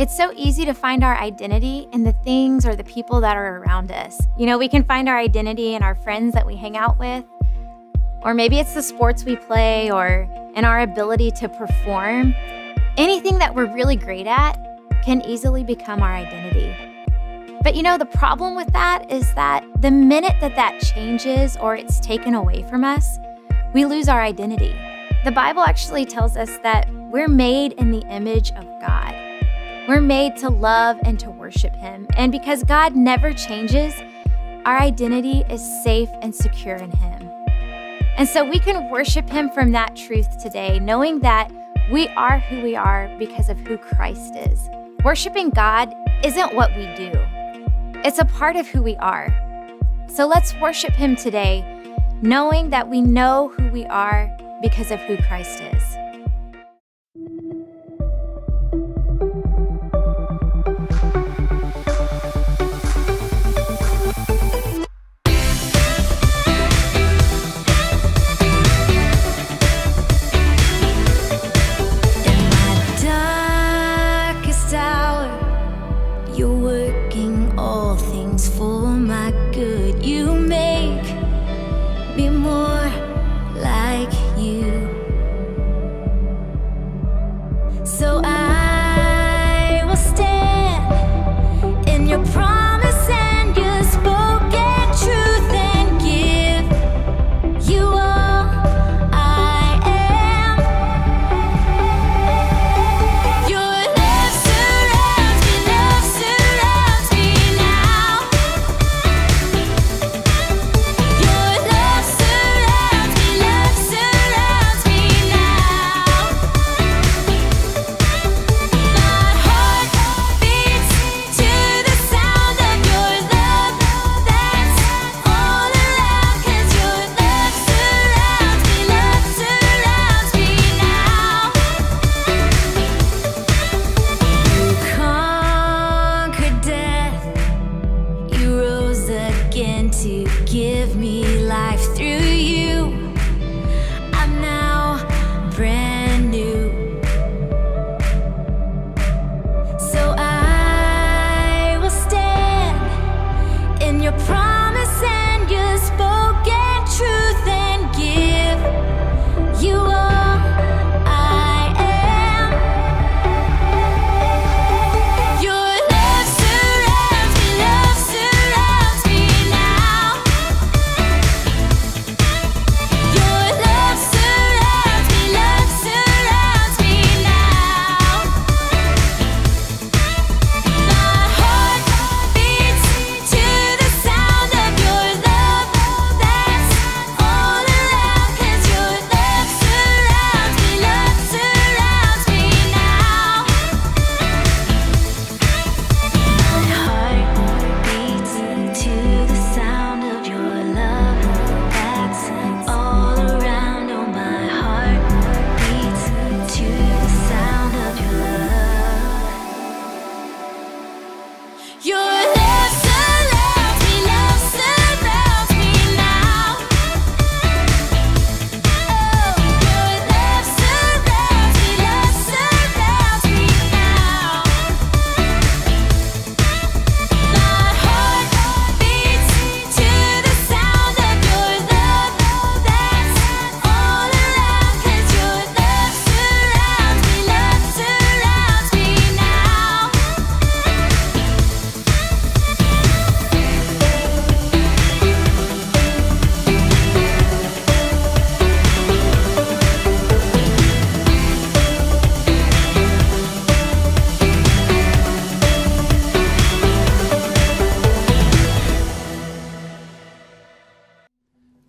It's so easy to find our identity in the things or the people that are around us. We can find our identity in our friends that we hang out with, or maybe it's the sports we play or in our ability to perform. Anything that we're really great at can easily become our identity. But the problem with that is that the minute that changes or it's taken away from us, we lose our identity. The Bible actually tells us that we're made in the image of God. We're made to love and to worship Him. And because God never changes, our identity is safe and secure in Him. And so we can worship Him from that truth today, knowing that we are who we are because of who Christ is. Worshiping God isn't what we do. It's a part of who we are. So let's worship Him today, knowing that we know who we are because of who Christ is.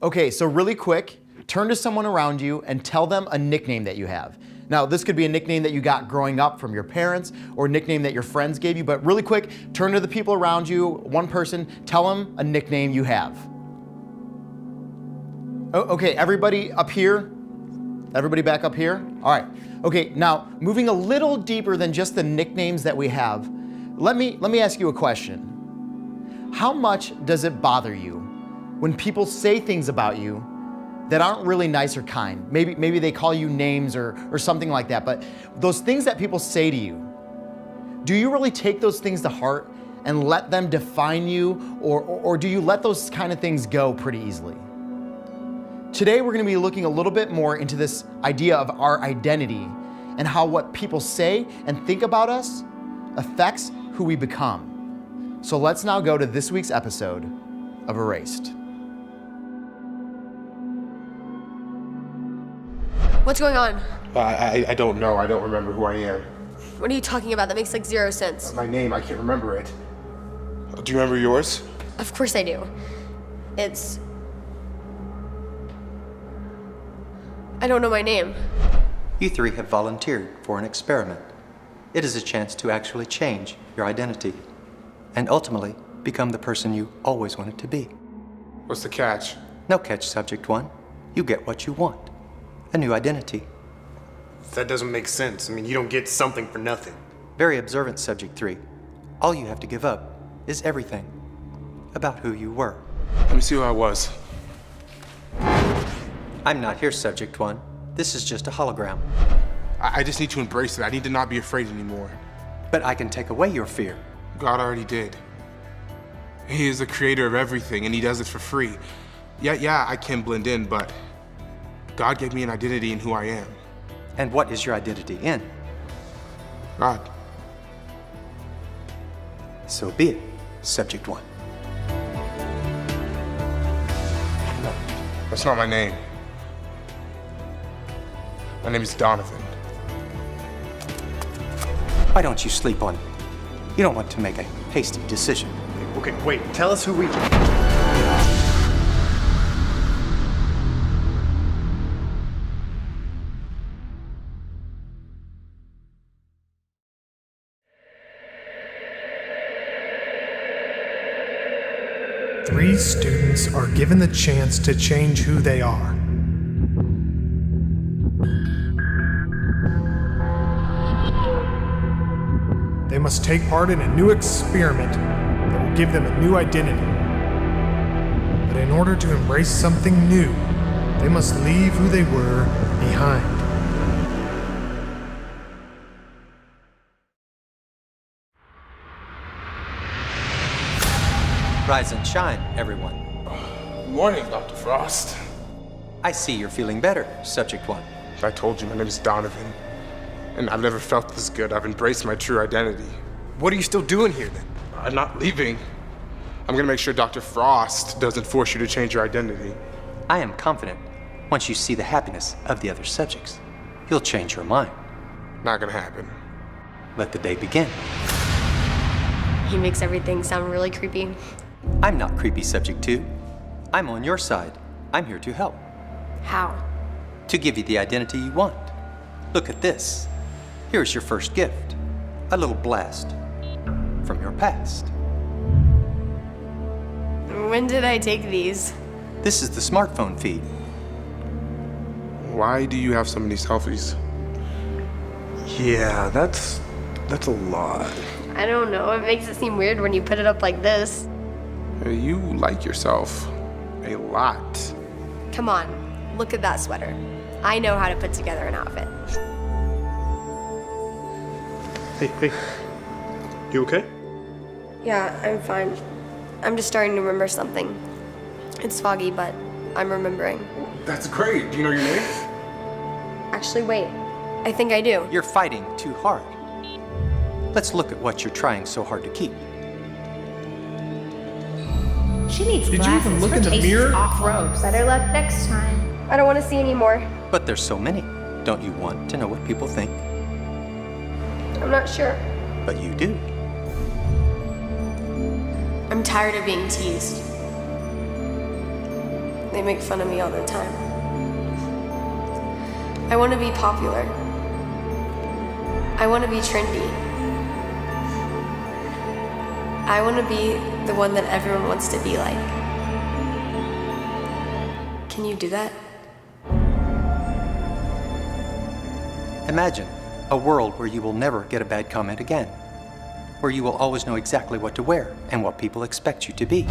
Okay, so really quick, turn to someone around you and tell them a nickname that you have. Now, this could be a nickname that you got growing up from your parents or a nickname that your friends gave you, but really quick, turn to the people around you, one person, tell them a nickname you have. Okay, everybody up here? Everybody back up here? All right. Okay, now moving a little deeper than just the nicknames that we have, let me ask you a question. How much does it bother you when people say things about you that aren't really nice or kind? Maybe they call you names or something like that, but those things that people say to you, Do you really take those things to heart and let them define you, or do you let those kind of things go pretty easily? Today, we're gonna be looking a little bit more into this idea of our identity and how what people say and think about us affects who we become. So let's now go to this week's episode of Erased. What's going on? I don't know. I don't remember who I am. What are you talking about? That makes like 0 sense. My name, I can't remember it. Do you remember yours? Of course I do. I don't know my name. You three have volunteered for an experiment. It is a chance to actually change your identity and ultimately become the person you always wanted to be. What's the catch? No catch, subject one. You get what you want. A new identity. That doesn't make sense. I mean, you don't get something for nothing. Very observant, subject three. All you have to give up is everything about who you were. Let me see who I was. I'm not here, subject one. This is just a hologram. I just need to embrace it. I need to not be afraid anymore. But I can take away your fear. God already did. He is the creator of everything, and he does it for free. Yeah, I can blend in, but God gave me an identity in who I am. And what is your identity in? God. So be it, subject one. That's not my name. My name is Donovan. Why don't you sleep on it? You don't want to make a hasty decision. Okay, wait, tell us who we... Three students are given the chance to change who they are. They must take part in a new experiment that will give them a new identity. But in order to embrace something new, they must leave who they were behind. Rise and shine, everyone. Morning, Dr. Frost. I see you're feeling better, subject one. I told you my name is Donovan, and I've never felt this good. I've embraced my true identity. What are you still doing here then? I'm not leaving. I'm gonna make sure Dr. Frost doesn't force you to change your identity. I am confident once you see the happiness of the other subjects, you'll change your mind. Not gonna happen. Let the day begin. He makes everything sound really creepy. I'm not creepy, subject two. I'm on your side. I'm here to help. How? To give you the identity you want. Look at this. Here's your first gift. A little blast from your past. When did I take these? This is the smartphone feed. Why do you have so many selfies? Yeah, that's a lot. I don't know. It makes it seem weird when you put it up like this. You like yourself a lot. Come on, look at that sweater. I know how to put together an outfit. Hey, you okay? Yeah, I'm fine. I'm just starting to remember something. It's foggy, but I'm remembering. That's great. Do you know your name? Actually, wait. I think I do. You're fighting too hard. Let's look at what you're trying so hard to keep. She needs Did you glasses. even look Her in the taste is mirror? off-road. Better luck next time. I don't want to see any more. But there's so many. Don't you want to know what people think? I'm not sure. But you do. I'm tired of being teased. They make fun of me all the time. I want to be popular. I want to be trendy. I want to be the one that everyone wants to be like. Can you do that? Imagine a world where you will never get a bad comment again, where you will always know exactly what to wear and what people expect you to be.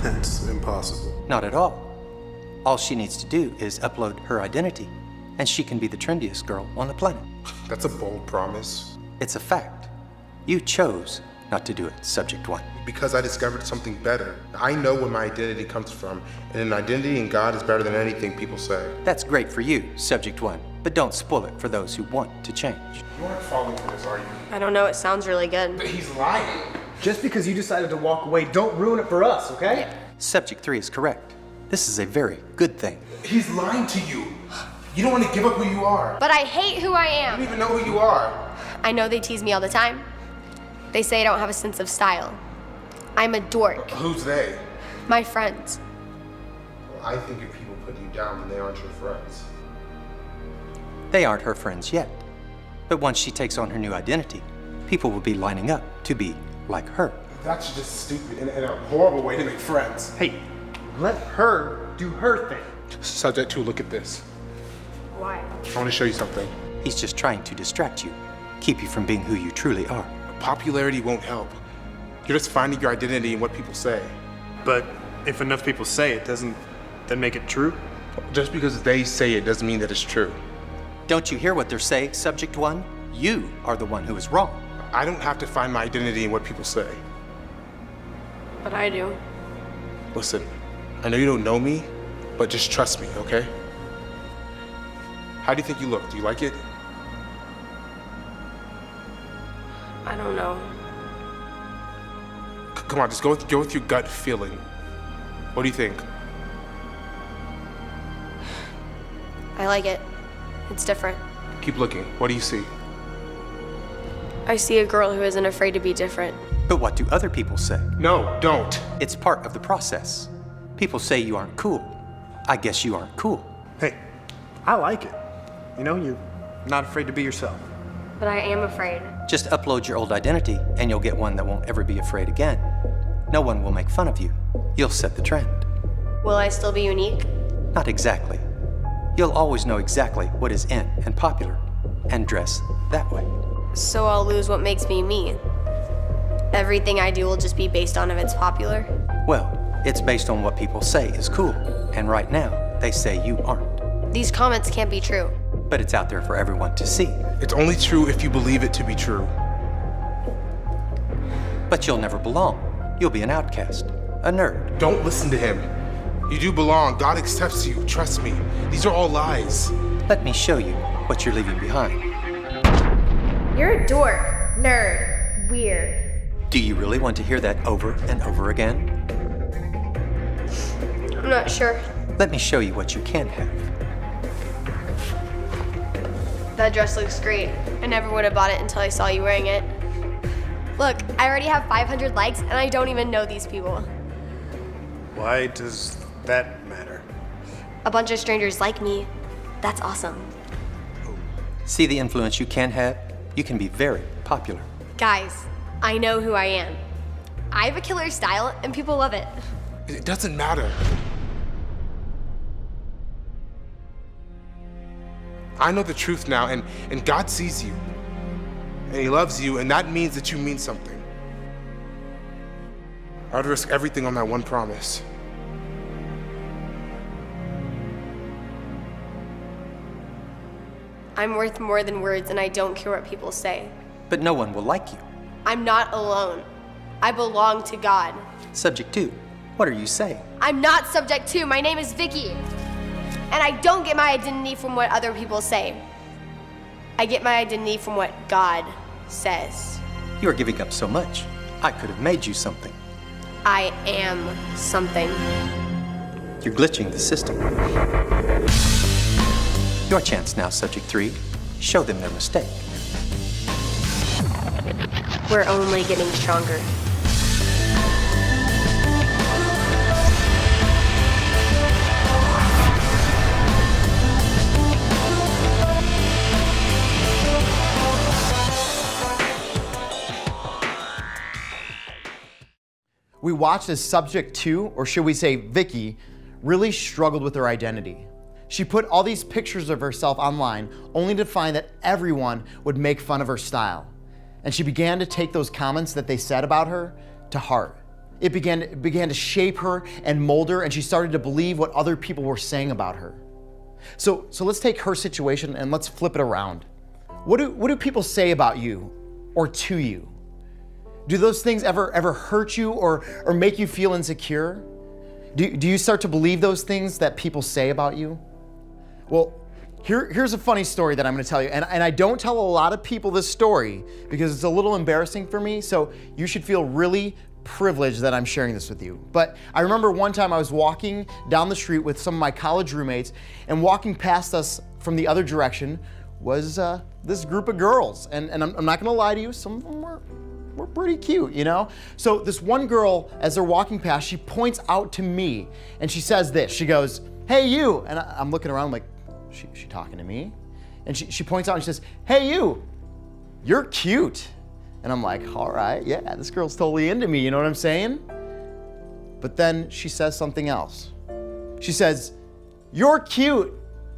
That's impossible. Not at all. All she needs to do is upload her identity, and she can be the trendiest girl on the planet. That's a bold promise. It's a fact. You chose not to do it, subject 1. Because I discovered something better. I know where my identity comes from, and an identity in God is better than anything people say. That's great for you, subject 1, but don't spoil it for those who want to change. You aren't falling for this, are you? I don't know, it sounds really good. He's lying. Just because you decided to walk away, don't ruin it for us, okay? Subject 3 is correct. This is a very good thing. He's lying to you. You don't want to give up who you are. But I hate who I You am. don't even know who you are. I know they tease me all the time. They say I don't have a sense of style. I'm a dork. Who's they? My friends. Well, I think if people put you down, then they aren't your friends. They aren't her friends yet. But once she takes on her new identity, people will be lining up to be like her. That's just stupid and a horrible way to make friends. Hey, let her do her thing. Subject 2, look at this. Why? I want to show you something. He's just trying to distract you, keep you from being who you truly are. Popularity won't help. You're just finding your identity in what people say. But if enough people say it, doesn't that make it true? Just because they say it doesn't mean that it's true. Don't you hear what they're saying, subject 1? You are the one who is wrong. I don't have to find my identity in what people say. But I do. Listen, I know you don't know me, but just trust me, okay? How do you think you look? Do you like it? I don't know. Come on, just go with your gut feeling. What do you think? I like it. It's different. Keep looking. What do you see? I see a girl who isn't afraid to be different. But what do other people say? No, don't. It's part of the process. People say you aren't cool. I guess you aren't cool. Hey, I like it. You know, you're not afraid to be yourself. But I am afraid. Just upload your old identity and you'll get one that won't ever be afraid again. No one will make fun of you. You'll set the trend. Will I still be unique? Not exactly. You'll always know exactly what is in and popular and dress that way. So I'll lose what makes me me. Everything I do will just be based on if it's popular. Well, it's based on what people say is cool. And right now, they say you aren't. These comments can't be true. But it's out there for everyone to see. It's only true if you believe it to be true. But you'll never belong. You'll be an outcast, a nerd. Don't listen to him. You do belong. God accepts you. Trust me. These are all lies. Let me show you what you're leaving behind. You're a dork, nerd, weird. Do you really want to hear that over and over again? I'm not sure. Let me show you what you can have. That dress looks great. I never would have bought it until I saw you wearing it. Look, I already have 500 likes and I don't even know these people. Why does that matter? A bunch of strangers like me. That's awesome. See the influence you can have? You can be very popular. Guys, I know who I am. I have a killer style and people love it. It doesn't matter. I know the truth now, and God sees you. And He loves you, and that means that you mean something. I would risk everything on that one promise. I'm worth more than words and I don't care what people say. But no one will like you. I'm not alone. I belong to God. Subject 2, what are you saying? I'm not subject to. My name is Vicky. And I don't get my identity from what other people say. I get my identity from what God says. You are giving up so much. I could have made you something. I am something. You're glitching the system. Your chance now, subject 3. Show them their mistake. We're only getting stronger. We watched as subject 2, or should we say Vicky, really struggled with her identity. She put all these pictures of herself online only to find that everyone would make fun of her style. And she began to take those comments that they said about her to heart. It began to shape her and mold her, and she started to believe what other people were saying about her. So let's take her situation and let's flip it around. What do people say about you or to you? Do those things ever hurt you or make you feel insecure? Do you start to believe those things that people say about you? Well, here's a funny story that I'm gonna tell you. And I don't tell a lot of people this story because it's a little embarrassing for me, so you should feel really privileged that I'm sharing this with you. But I remember one time I was walking down the street with some of my college roommates, and walking past us from the other direction was this group of girls. And I'm not gonna lie to you, some of them were pretty cute, you know? So this one girl, as they're walking past, she points out to me and she says this, she goes, "Hey you," and I'm looking around like, she talking to me? And she points out and she says, "Hey you, you're cute." And I'm like, all right, yeah, this girl's totally into me, you know what I'm saying? But then she says something else. She says, "You're cute,"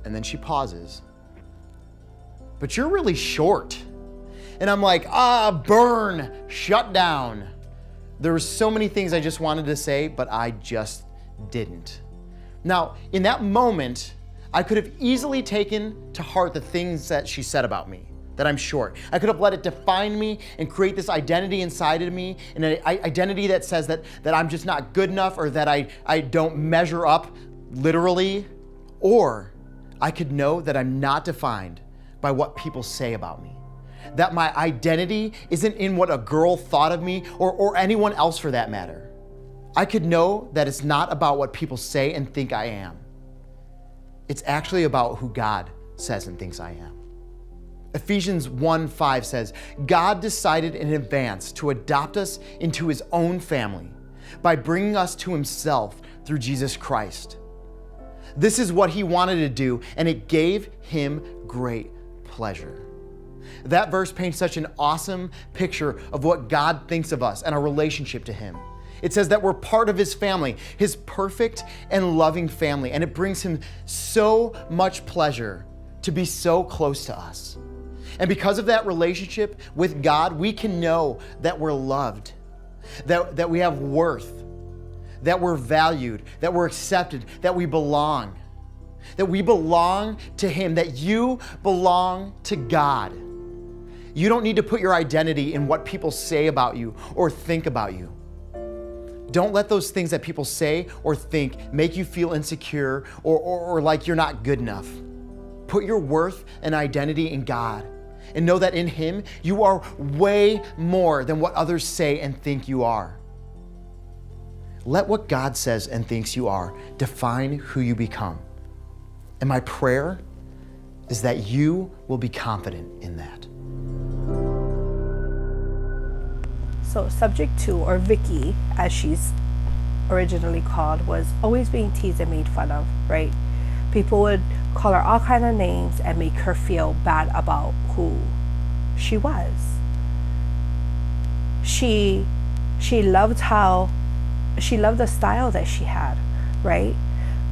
and then she pauses, "but you're really short." And I'm like, burn, shut down. There were so many things I just wanted to say, but I just didn't. Now, in that moment, I could have easily taken to heart the things that she said about me, that I'm short. I could have let it define me and create this identity inside of me, an identity that says that I'm just not good enough or that I don't measure up literally. Or I could know that I'm not defined by what people say about me, that my identity isn't in what a girl thought of me or anyone else for that matter. I could know that it's not about what people say and think I am. It's actually about who God says and thinks I am. Ephesians 1:5 says, God decided in advance to adopt us into his own family by bringing us to himself through Jesus Christ. This is what he wanted to do, and it gave him great pleasure. That verse paints such an awesome picture of what God thinks of us and our relationship to him. It says that we're part of his family, his perfect and loving family, and it brings him so much pleasure to be so close to us. And because of that relationship with God, we can know that we're loved, that we have worth, that we're valued, that we're accepted, that we belong to him, that you belong to God. You don't need to put your identity in what people say about you or think about you. Don't let those things that people say or think make you feel insecure or like you're not good enough. Put your worth and identity in God and know that in him you are way more than what others say and think you are. Let what God says and thinks you are define who you become. And my prayer is that you will be confident in that. So subject 2, or Vicky, as she's originally called, was always being teased and made fun of, right? People would call her all kinds of names and make her feel bad about who she was. She loved the style that she had, right?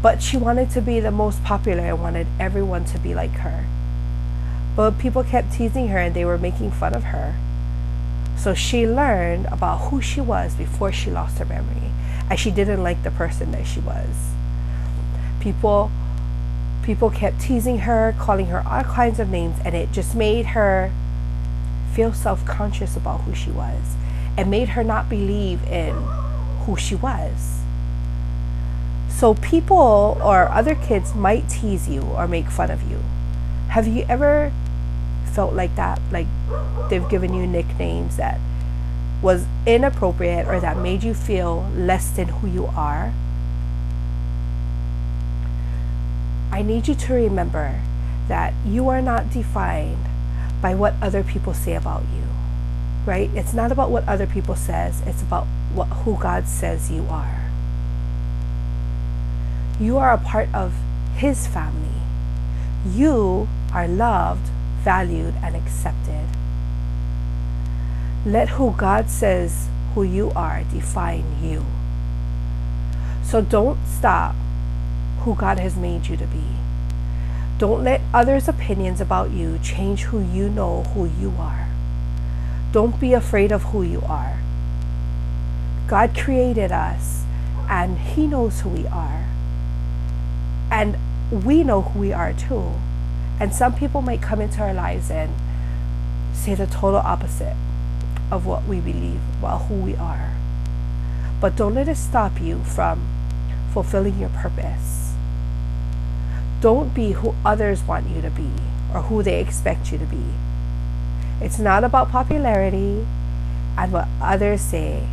But she wanted to be the most popular and wanted everyone to be like her. But people kept teasing her and they were making fun of her. So she learned about who she was before she lost her memory, and she didn't like the person that she was. People kept teasing her, calling her all kinds of names, and it just made her feel self-conscious about who she was and made her not believe in who she was. So people or other kids might tease you or make fun of you. Have you ever felt like that? Like they've given you nicknames that was inappropriate or that made you feel less than who you are? I need you to remember that you are not defined by what other people say about you, right? It's not about what other people says, it's about who God says you are. You are a part of his family. You are loved, valued, and accepted. Let who God says who you are define you. So don't stop who God has made you to be. Don't let others' opinions about you change who you know who you are. Don't be afraid of who you are. God created us and he knows who we are. And we know who we are too. And some people might come into our lives and say the total opposite. of what we believe, about who we are. But don't let it stop you from fulfilling your purpose. Don't be who others want you to be or who they expect you to be. It's not about popularity and what others say,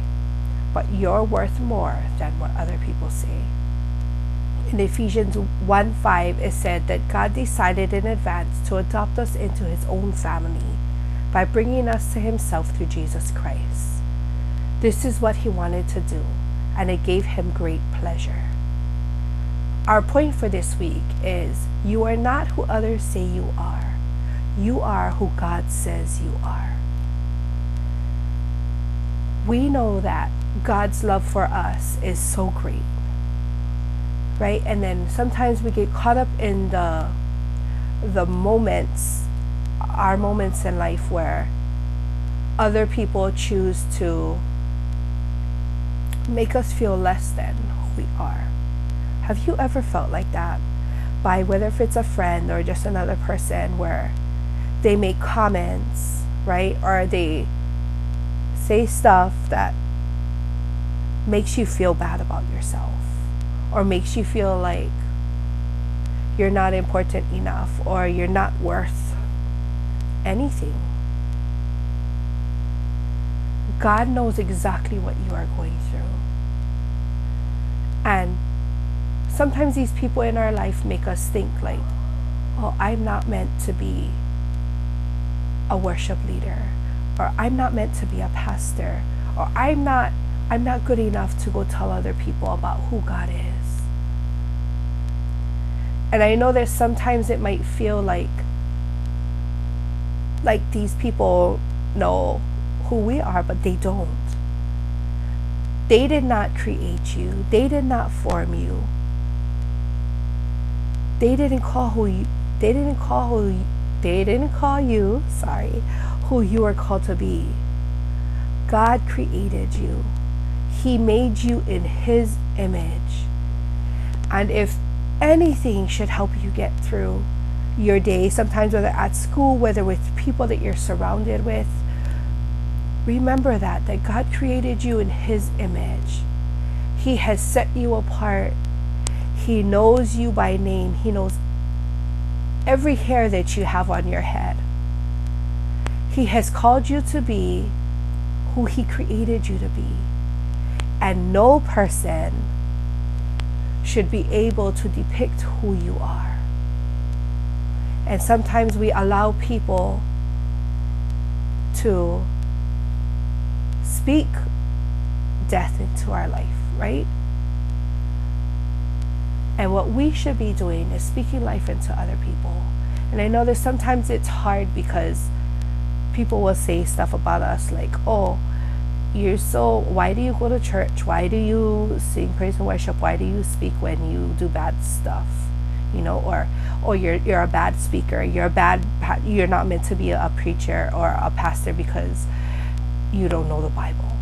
but you're worth more than what other people say. In Ephesians 1:5, it said that God decided in advance to adopt us into his own family by bringing us to himself through Jesus Christ. This is what he wanted to do, and it gave him great pleasure. Our point for this week is you are not who others say you are. You are who God says you are. We know that God's love for us is so great, right? And then sometimes we get caught up in the moments, our moments in life where other people choose to make us feel less than who we are. Have you ever felt like that? By whether if it's a friend or just another person where they make comments, right? Or they say stuff that makes you feel bad about yourself, or makes you feel like you're not important enough, or you're not worth anything. God knows exactly what you are going through. And sometimes these people in our life make us think like, oh, I'm not meant to be a worship leader, or I'm not meant to be a pastor, or I'm not good enough to go tell other people about who God is. And I know that sometimes it might feel like these people know who we are, but they don't. They did not create you. They did not form you. They didn't call you, who you are called to be. God created you. He made you in his image. And if anything should help you get through your day, sometimes whether at school, whether with people that you're surrounded with, remember that God created you in his image. He has set you apart. He knows you by name. He knows every hair that you have on your head. He has called you to be who he created you to be. And no person should be able to depict who you are. And sometimes we allow people to speak death into our life, right? And what we should be doing is speaking life into other people. And I know that sometimes it's hard because people will say stuff about us like, oh, why do you go to church? Why do you sing praise and worship? Why do you speak when you do bad stuff? You know, or you're a bad speaker. You're not meant to be a preacher or a pastor because you don't know the Bible,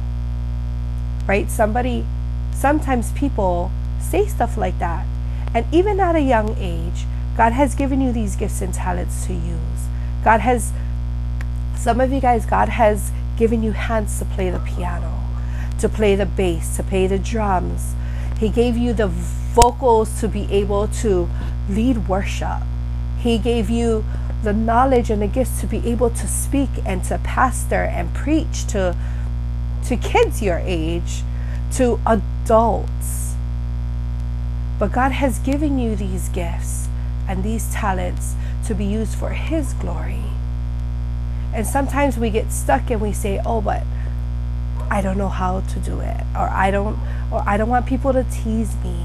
right? Sometimes people say stuff like that. And even at a young age, God has given you these gifts and talents to use. Some of you guys, God has given you hands to play the piano, to play the bass, to play the drums. He gave you the vocals to be able to lead worship. He gave you the knowledge and the gifts to be able to speak and to pastor and preach to kids your age, to adults. But God has given you these gifts and these talents to be used for his glory. And sometimes we get stuck and we say, oh, but I don't know how to do it, or I don't want people to tease me,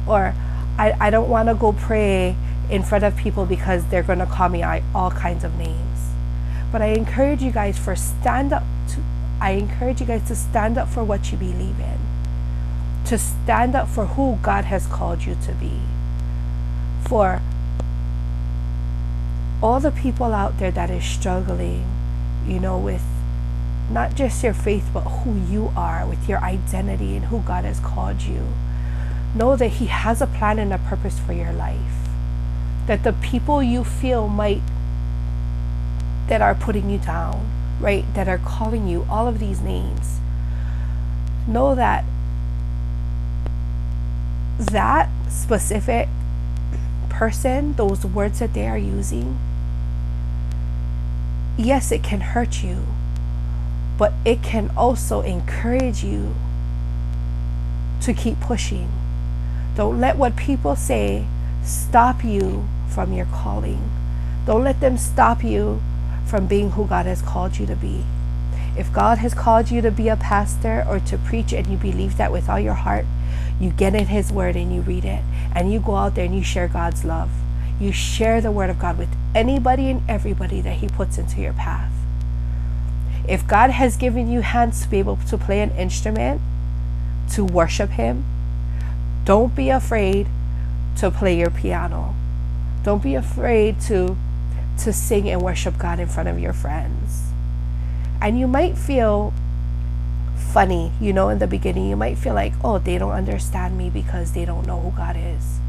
or I don't want to go pray in front of people because they're going to call me all kinds of names. But I encourage you guys to stand up for what you believe in, to stand up for who God has called you to be, for all the people out there that is struggling, you know, with not just your faith, but who you are, with your identity and who God has called you. Know that he has a plan and a purpose for your life. That the people you feel that are putting you down, right, that are calling you all of these names, know that that specific person, those words that they are using, yes, it can hurt you, but it can also encourage you to keep pushing. Don't let what people say stop you from your calling. Don't let them stop you from being who God has called you to be. If God has called you to be a pastor or to preach, and you believe that with all your heart, you get in His word and you read it, and you go out there and you share God's love. You share the word of God with anybody and everybody that He puts into your path. If God has given you hands to be able to play an instrument, to worship Him, don't be afraid to play your piano. Don't be afraid to sing and worship God in front of your friends. And you might feel funny, in the beginning. You might feel like, oh, they don't understand me because they don't know who God is.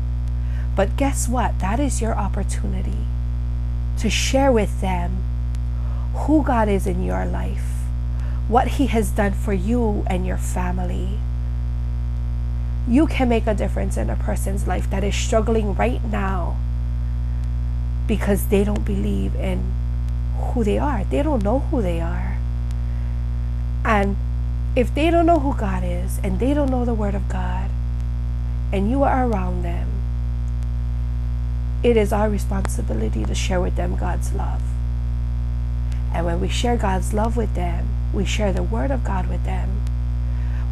But guess what? That is your opportunity to share with them who God is in your life, what He has done for you and your family. You can make a difference in a person's life that is struggling right now because they don't believe in who they are. They don't know who they are. And if they don't know who God is, and they don't know the Word of God, and you are around them, it is our responsibility to share with them God's love. And when we share God's love with them, we share the Word of God with them,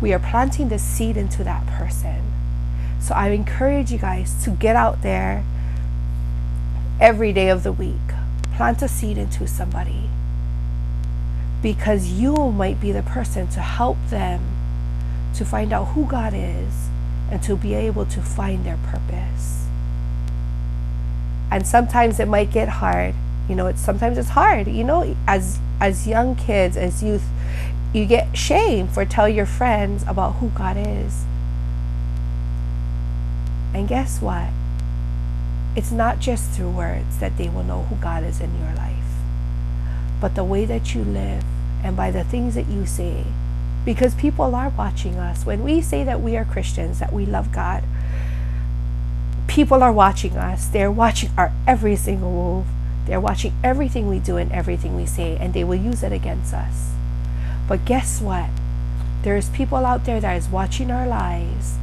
we are planting the seed into that person. So I encourage you guys to get out there every day of the week. Plant a seed into somebody, because you might be the person to help them to find out who God is and to be able to find their purpose. And sometimes it might get hard. Sometimes it's hard. As young kids, as youth, you get shame for telling your friends about who God is. And guess what? It's not just through words that they will know who God is in your life, but the way that you live and by the things that you say. Because people are watching us. When we say that we are Christians, that we love God, people are watching us. They're watching our every single move. They're watching everything we do and everything we say, and they will use it against us. But guess what? There's people out there that is watching our lives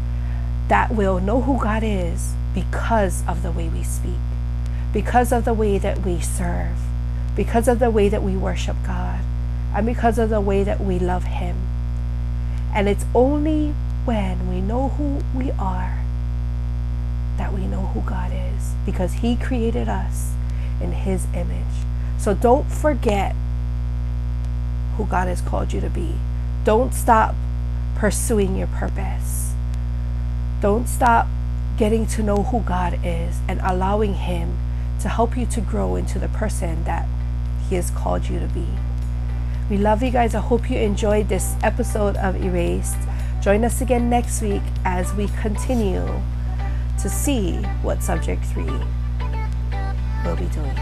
that will know who God is because of the way we speak, because of the way that we serve, because of the way that we worship God, and because of the way that we love Him. And it's only when we know who we are that we know who God is, because He created us in His image. So don't forget who God has called you to be. Don't stop pursuing your purpose. Don't stop getting to know who God is and allowing Him to help you to grow into the person that He has called you to be. We love you guys. I hope you enjoyed this episode of Erased. Join us again next week as we continue to see what subject 3 will be doing.